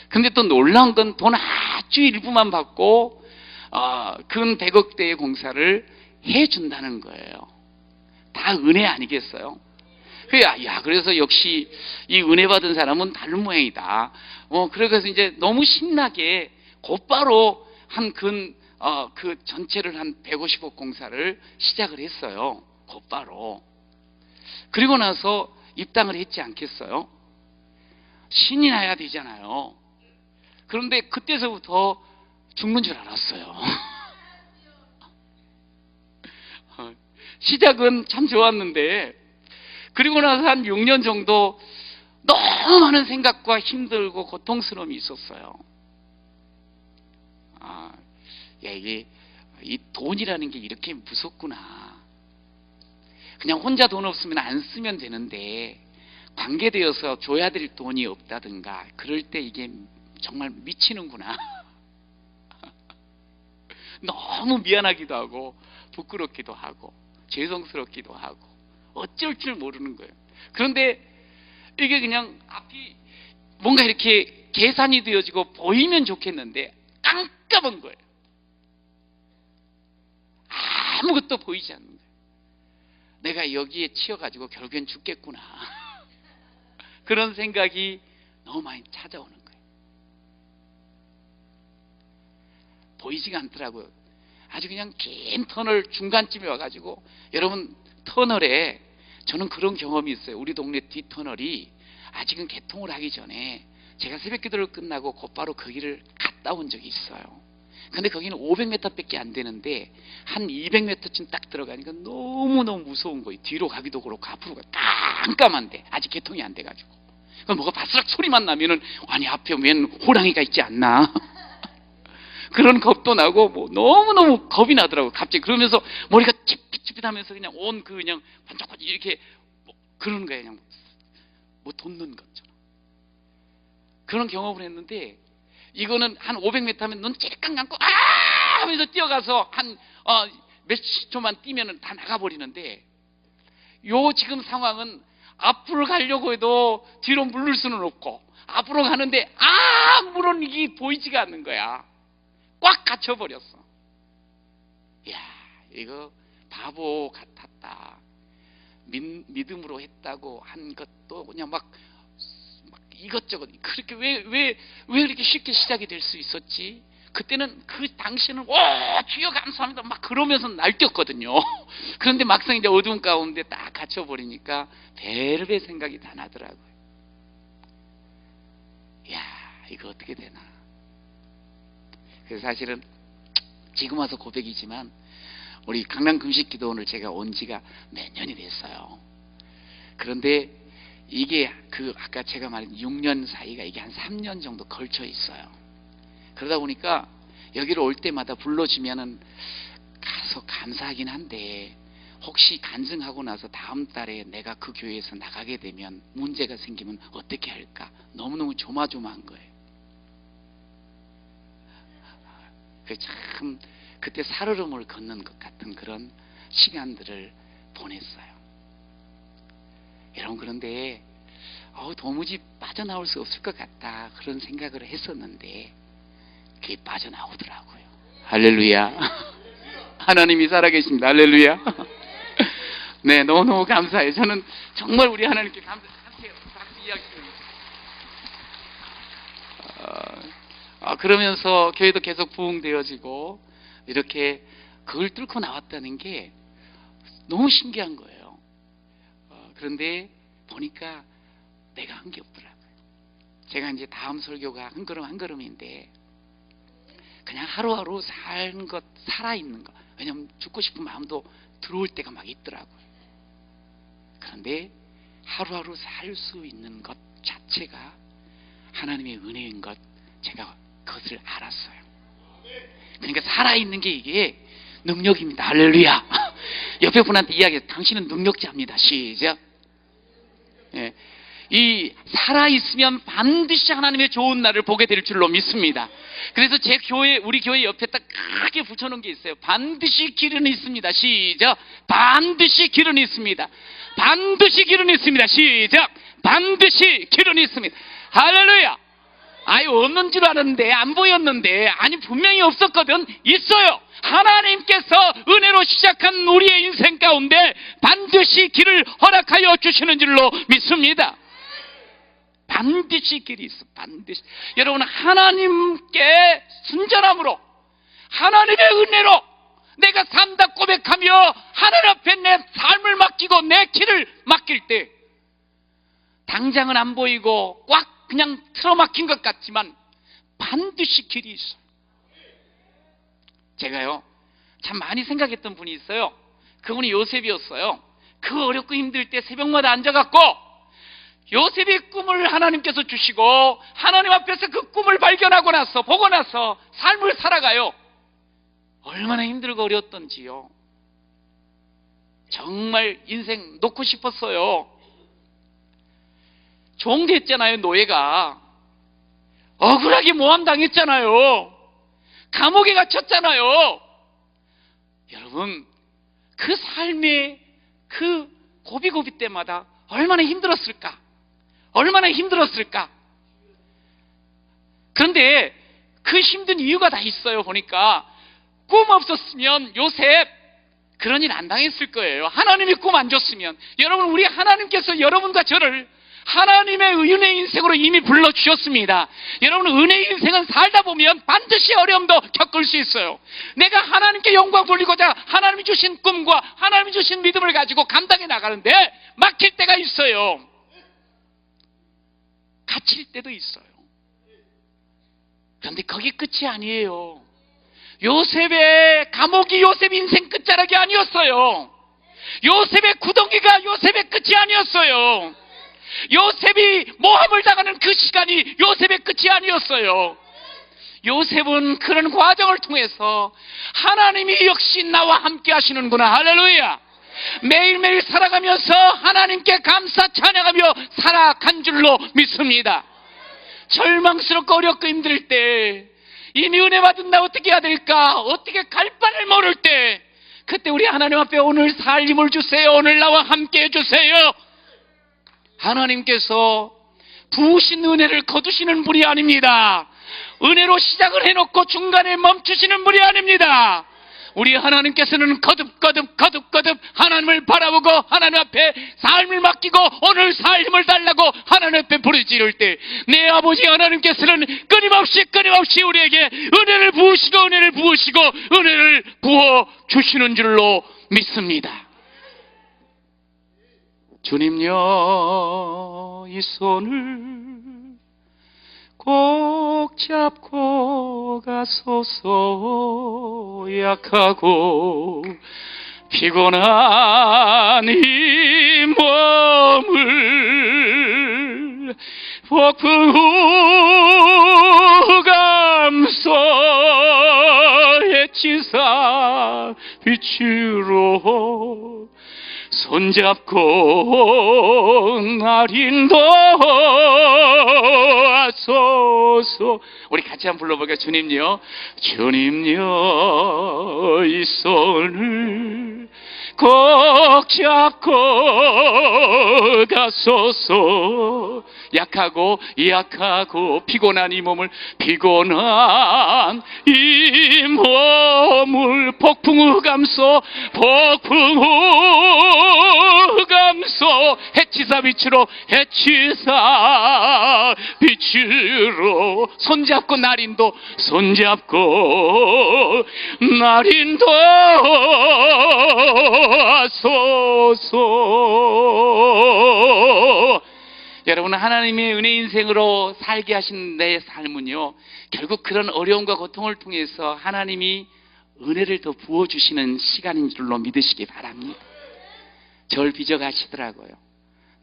근데 또 놀라운 건 돈 아주 일부만 받고 근 100억대의 공사를 해준다는 거예요. 다 은혜 아니겠어요? 그래서 역시 이 은혜 받은 사람은 다른 모양이다. 그래서 이제 너무 신나게 곧바로 그 전체를 한 150억 공사를 시작을 했어요. 곧바로. 그리고 나서 입당을 했지 않겠어요? 신이 나야 되잖아요. 그런데 그때서부터 죽는 줄 알았어요. 시작은 참 좋았는데 그리고 나서 한 6년 정도 너무 많은 생각과 힘들고 고통스러움이 있었어요. 이게 이 돈이라는 게 이렇게 무섭구나. 그냥 혼자 돈 없으면 안 쓰면 되는데 관계되어서 줘야 될 돈이 없다든가 그럴 때 이게 정말 미치는구나. 너무 미안하기도 하고 부끄럽기도 하고 죄송스럽기도 하고 어쩔 줄 모르는 거예요. 그런데 이게 그냥 앞이 뭔가 이렇게 계산이 되어지고 보이면 좋겠는데 깜깜한 거예요. 아무것도 보이지 않는 거예요. 내가 여기에 치여가지고 결국엔 죽겠구나. 그런 생각이 너무 많이 찾아오는 거예요. 보이지가 않더라고요. 아주 그냥 긴 터널 중간쯤에 와가지고, 여러분, 터널에 저는 그런 경험이 있어요. 우리 동네 뒷터널이 아직은 개통을 하기 전에 제가 새벽 기도를 끝나고 곧바로 거기를 갔다 온 적이 있어요. 근데 거기는 500m 밖에 안 되는데 한 200m쯤 딱 들어가니까 너무너무 무서운 거예요. 뒤로 가기도 그렇고 앞으로 깜깜한데 아직 개통이 안 돼가지고. 그럼 뭐가 바스락 소리만 나면은 아니 앞에 웬 호랑이가 있지 않나 그런 겁도 나고 뭐 너무너무 겁이 나더라고요. 갑자기 그러면서 머리가 찌릿찌릿하면서 그냥 온 그 그냥 반짝반짝 이렇게 뭐 그러는 거예요. 그냥 뭐 돋는 것처럼. 그런 경험을 했는데 이거는 한 500m 하면 눈 찔끔 감고 아 하면서 뛰어가서 한 몇십 초만 뛰면은 다 나가버리는데, 요 지금 상황은 앞으로 가려고 해도 뒤로 물을 수는 없고 앞으로 가는데 아무런 이게 보이지가 않는 거야. 꽉 갇혀버렸어. 이야, 이거 바보 같았다. 믿음으로 했다고 한 것도 그냥 막 이것저것 그렇게 왜 이렇게 쉽게 시작이 될 수 있었지? 그때는 그 당시에는 주여 감사합니다 막 그러면서 날뛰었거든요. 그런데 막상 이제 어두운 가운데 딱 갇혀버리니까 별별 생각이 다 나더라고요. 이야, 이거 어떻게 되나. 그래서 사실은 지금 와서 고백이지만 우리 강남 금식기도원을 제가 온 지가 몇 년이 됐어요. 그런데 이게 아까 제가 말한 6년 사이가 이게 한 3년 정도 걸쳐 있어요. 그러다 보니까 여기를 올 때마다 불러주면은 가서 감사하긴 한데 혹시 간증하고 나서 다음 달에 내가 그 교회에서 나가게 되면 문제가 생기면 어떻게 할까 너무너무 조마조마한 거예요. 참 그때 살얼음을 걷는 것 같은 그런 시간들을 보냈어요. 여러분, 그런데 도무지 빠져나올 수 없을 것 같다 그런 생각을 했었는데 그게 빠져나오더라고요. 할렐루야. 하나님이 살아계십니다. 할렐루야. 네, 너무너무 감사해요. 저는 정말 우리 하나님께 감사해요. 박수 이야기합니다. 그러면서 교회도 계속 부흥되어지고 이렇게 그걸 뚫고 나왔다는 게 너무 신기한 거예요. 그런데 보니까 내가 한 게 없더라고요. 제가 이제 다음 설교가 한 걸음 한 걸음인데 그냥 하루하루 사는 것, 살아있는 것. 왜냐하면 죽고 싶은 마음도 들어올 때가 막 있더라고요. 그런데 하루하루 살 수 있는 것 자체가 하나님의 은혜인 것, 제가 그것을 알았어요. 그러니까 살아있는 게 이게 능력입니다. 할렐루야. 옆에 분한테 이야기해요. 당신은 능력자입니다. 시작. 예. 이 살아있으면 반드시 하나님의 좋은 날을 보게 될 줄로 믿습니다. 그래서 제 교회, 우리 교회 옆에 딱 크게 붙여놓은 게 있어요. 반드시 길은 있습니다. 시작. 반드시 길은 있습니다. 반드시 길은 있습니다. 시작. 반드시 길은 있습니다. 할렐루야. 없는 줄 알았는데 안 보였는데 아니 분명히 없었거든. 있어요. 하나님께서 은혜로 시작한 우리의 인생 가운데 반드시 길을 허락하여 주시는 줄로 믿습니다. 반드시 길이 있어. 반드시. 여러분, 하나님께 순전함으로 하나님의 은혜로 내가 산다 고백하며 하늘 앞에 내 삶을 맡기고 내 길을 맡길 때 당장은 안 보이고 꽉 그냥 틀어막힌 것 같지만 반드시 길이 있어요. 제가요 참 많이 생각했던 분이 있어요. 그분이 요셉이었어요. 그 어렵고 힘들 때 새벽마다 앉아갖고 요셉의 꿈을 하나님께서 주시고 하나님 앞에서 그 꿈을 발견하고 나서 보고 나서 삶을 살아가요. 얼마나 힘들고 어려웠던지요. 정말 인생 놓고 싶었어요. 종 됐잖아요. 노예가 억울하게 모함당했잖아요. 감옥에 갇혔잖아요. 여러분, 그 삶의 그 고비고비 때마다 얼마나 힘들었을까? 얼마나 힘들었을까? 그런데 그 힘든 이유가 다 있어요. 보니까 꿈 없었으면 요셉 그런 일 안 당했을 거예요. 하나님이 꿈 안 줬으면. 여러분, 우리 하나님께서 여러분과 저를 하나님의 은혜 인생으로 이미 불러주셨습니다. 여러분, 은혜 인생은 살다 보면 반드시 어려움도 겪을 수 있어요. 내가 하나님께 영광 돌리고자 하나님이 주신 꿈과 하나님이 주신 믿음을 가지고 감당해 나가는데 막힐 때가 있어요. 갇힐 때도 있어요. 그런데 거기 끝이 아니에요. 요셉의 감옥이 요셉 인생 끝자락이 아니었어요. 요셉의 구덩이가 요셉의 끝이 아니었어요. 요셉이 모함을 당하는 그 시간이 요셉의 끝이 아니었어요. 요셉은 그런 과정을 통해서 하나님이 역시 나와 함께 하시는구나, 할렐루야, 매일매일 살아가면서 하나님께 감사 찬양하며 살아간 줄로 믿습니다. 절망스럽고 어렵고 힘들 때, 이미 은혜 받은 나 어떻게 해야 될까, 어떻게 갈 바를 모를 때, 그때 우리 하나님 앞에 오늘 살림을 주세요, 오늘 나와 함께 해주세요. 하나님께서 부으신 은혜를 거두시는 분이 아닙니다. 은혜로 시작을 해놓고 중간에 멈추시는 분이 아닙니다. 우리 하나님께서는 거듭 하나님을 바라보고 하나님 앞에 삶을 맡기고 오늘 삶을 달라고 하나님 앞에 부르짖을 때, 내 아버지 하나님께서는 끊임없이 우리에게 은혜를 부으시고 은혜를 부어주시는 줄로 믿습니다. 주님여, 이 손을 꼭 잡고 가소서. 약하고 피곤한 이 몸을 폭풍 후 감소해 치사 빛으로 손잡고 날 인도하소서. 우리 같이 한번 불러볼까요? 주님요, 주님요, 이 손을 꼭 잡고 가소서. 약하고 피곤한 이 몸을 폭풍 후 감소 해치사 빛으로 손잡고 날 인도하소서. 여러분, 하나님의 은혜 인생으로 살게 하신 내 삶은요, 결국 그런 어려움과 고통을 통해서 하나님이 은혜를 더 부어주시는 시간인 줄로 믿으시기 바랍니다. 저를 빚어가시더라고요.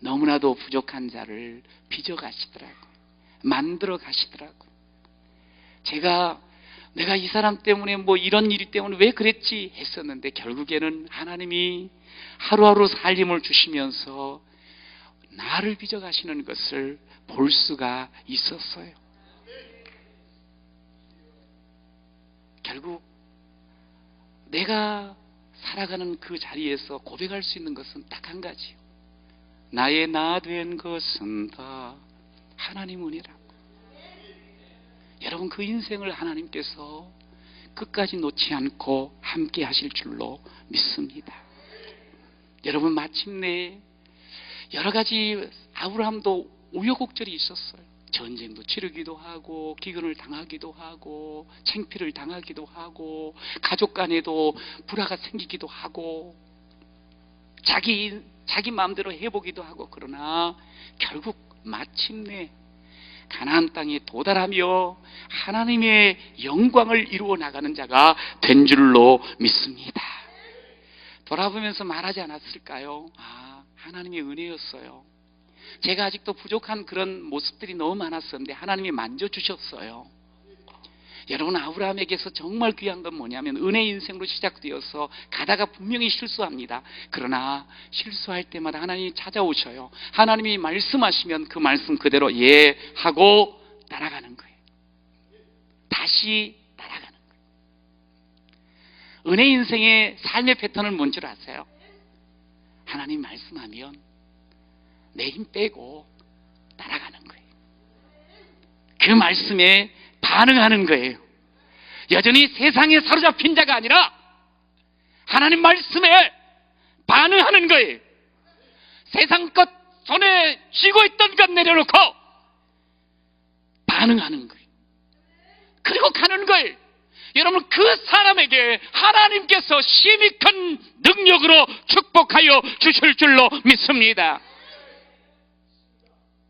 너무나도 부족한 자를 빚어가시더라고요. 만들어 가시더라고요. 내가 이 사람 때문에 이런 일이 때문에 왜 그랬지 했었는데, 결국에는 하나님이 하루하루 살림을 주시면서 나를 빚어가시는 것을 볼 수가 있었어요. 결국 내가 살아가는 그 자리에서 고백할 수 있는 것은 딱 한 가지요. 나의 나 된 것은 다 하나님 은혜라고. 여러분, 그 인생을 하나님께서 끝까지 놓지 않고 함께 하실 줄로 믿습니다. 여러분, 마침내 여러 가지 아브라함도 우여곡절이 있었어요. 전쟁도 치르기도 하고, 기근을 당하기도 하고, 창피를 당하기도 하고, 가족 간에도 불화가 생기기도 하고, 자기 마음대로 해보기도 하고, 그러나 결국 마침내 가나안 땅에 도달하며 하나님의 영광을 이루어 나가는 자가 된 줄로 믿습니다. 돌아보면서 말하지 않았을까요? 하나님의 은혜였어요. 제가 아직도 부족한 그런 모습들이 너무 많았었는데 하나님이 만져주셨어요. 여러분, 아브라함에게서 정말 귀한 건 뭐냐면 은혜 인생으로 시작되어서 가다가 분명히 실수합니다. 그러나 실수할 때마다 하나님이 찾아오셔요. 하나님이 말씀하시면 그 말씀 그대로 예 하고 따라가는 거예요. 다시 따라가는 거예요. 은혜 인생의 삶의 패턴은 뭔 줄 아세요? 하나님 말씀하면 내 힘 빼고 따라가는 거예요. 그 말씀에 반응하는 거예요. 여전히 세상에 사로잡힌 자가 아니라 하나님 말씀에 반응하는 거예요. 세상 것 손에 쥐고 있던 것 내려놓고 반응하는 거예요. 그리고 가는 거예요. 여러분, 그 사람에게 하나님께서 심히 큰 능력으로 축복하여 주실 줄로 믿습니다.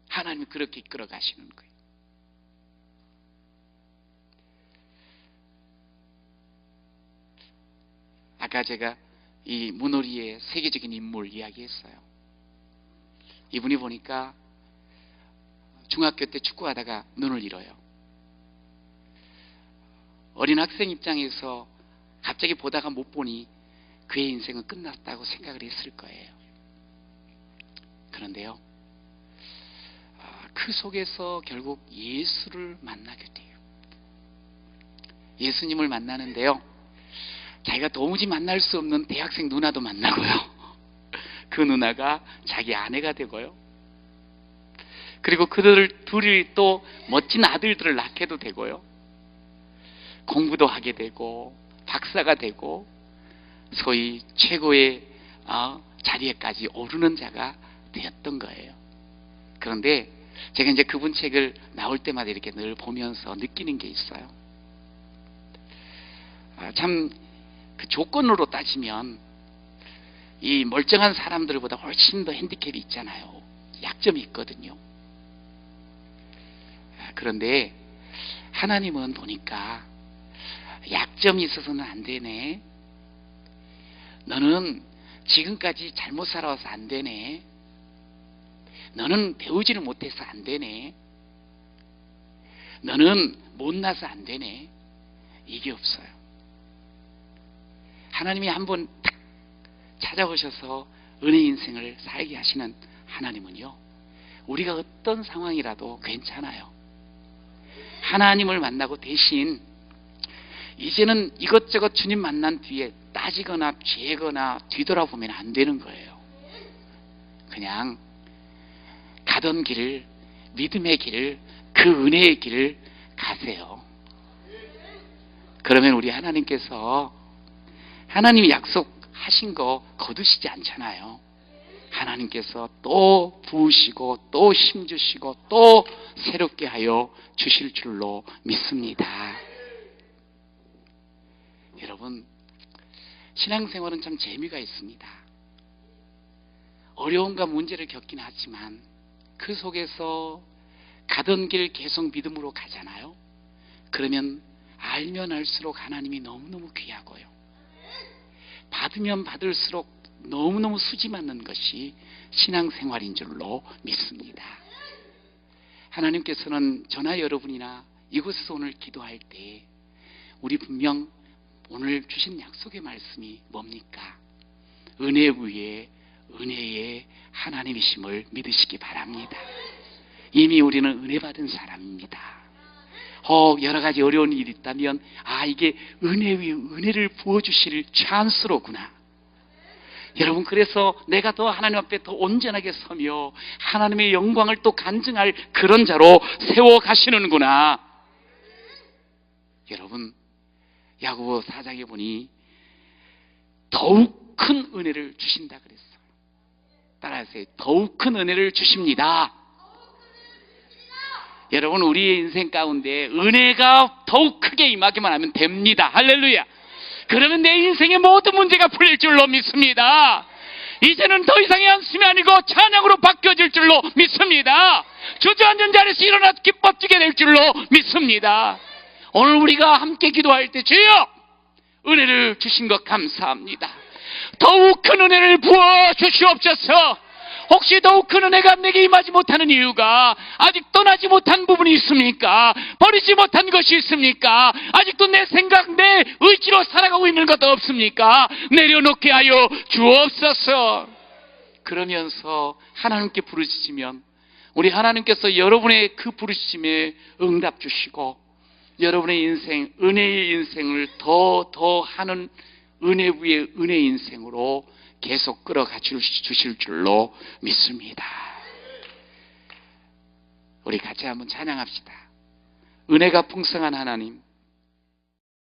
하나님이 그렇게 이끌어 가시는 거예요. 아까 제가 이 문호리의 세계적인 인물 이야기했어요. 이분이 보니까 중학교 때 축구하다가 눈을 잃어요. 어린 학생 입장에서 갑자기 보다가 못 보니 그의 인생은 끝났다고 생각을 했을 거예요. 그런데요, 그 속에서 결국 예수를 만나게 돼요. 예수님을 만나는데요, 자기가 도무지 만날 수 없는 대학생 누나도 만나고요, 그 누나가 자기 아내가 되고요, 그리고 그들 둘이 또 멋진 아들들을 낳게도 되고요, 공부도 하게 되고 박사가 되고 소위 최고의 자리에까지 오르는 자가 되었던 거예요. 그런데 제가 이제 그분 책을 나올 때마다 이렇게 늘 보면서 느끼는 게 있어요. 참 그 조건으로 따지면 이 멀쩡한 사람들보다 훨씬 더 핸디캡이 있잖아요. 약점이 있거든요. 그런데 하나님은 보니까 약점이 있어서는 안 되네, 너는 지금까지 잘못 살아와서 안 되네, 너는 배우지를 못해서 안 되네, 너는 못나서 안 되네, 이게 없어요. 하나님이 한번 딱 찾아오셔서 은혜 인생을 살게 하시는 하나님은요, 우리가 어떤 상황이라도 괜찮아요. 하나님을 만나고 대신 이제는 이것저것 주님 만난 뒤에 따지거나 죄거나 뒤돌아보면 안 되는 거예요. 그냥 가던 길을, 믿음의 길을, 그 은혜의 길을 가세요. 그러면 우리 하나님께서 하나님이 약속하신 거 거두시지 않잖아요. 하나님께서 또 부으시고 또 힘주시고 또 새롭게 하여 주실 줄로 믿습니다. 여러분, 신앙생활은 참 재미가 있습니다. 어려움과 문제를 겪긴 하지만 그 속에서 가던 길 계속 믿음으로 가잖아요. 그러면 알면 알수록 하나님이 너무너무 귀하고요, 받으면 받을수록 너무너무 수지 맞는 것이 신앙생활인 줄로 믿습니다. 하나님께서는 저나 여러분이나 이곳에서 오늘 기도할 때 우리 분명 오늘 주신 약속의 말씀이 뭡니까? 은혜 위에 은혜의 하나님이심을 믿으시기 바랍니다. 이미 우리는 은혜 받은 사람입니다. 여러 가지 어려운 일이 있다면 이게 은혜 위에 은혜를 부어주실 찬스로구나. 여러분, 그래서 내가 더 하나님 앞에 더 온전하게 서며 하나님의 영광을 또 간증할 그런 자로 세워가시는구나. 여러분, 야고보 4장에 보니 더욱 큰 은혜를 주신다 그랬어요. 따라하세요. 더욱 큰 은혜를 주십니다. 여러분, 우리의 인생 가운데 은혜가 더욱 크게 임하기만 하면 됩니다. 할렐루야. 그러면 내 인생의 모든 문제가 풀릴 줄로 믿습니다. 이제는 더 이상의 한숨이 아니고 찬양으로 바뀌어질 줄로 믿습니다. 주저앉은 자리에서 일어나 기뻐지게 될 줄로 믿습니다. 오늘 우리가 함께 기도할 때 주여 은혜를 주신 것 감사합니다. 더욱 큰 은혜를 부어 주시옵소서. 혹시 더욱 큰 은혜가 내게 임하지 못하는 이유가 아직 떠나지 못한 부분이 있습니까? 버리지 못한 것이 있습니까? 아직도 내 생각, 내 의지로 살아가고 있는 것 없습니까? 내려놓게 하여 주옵소서. 그러면서 하나님께 부르시면 우리 하나님께서 여러분의 그 부르심에 응답 주시고 여러분의 인생, 은혜의 인생을 더 하는 은혜 위에 은혜 인생으로 계속 끌어가 주실 줄로 믿습니다. 우리 같이 한번 찬양합시다. 은혜가 풍성한 하나님,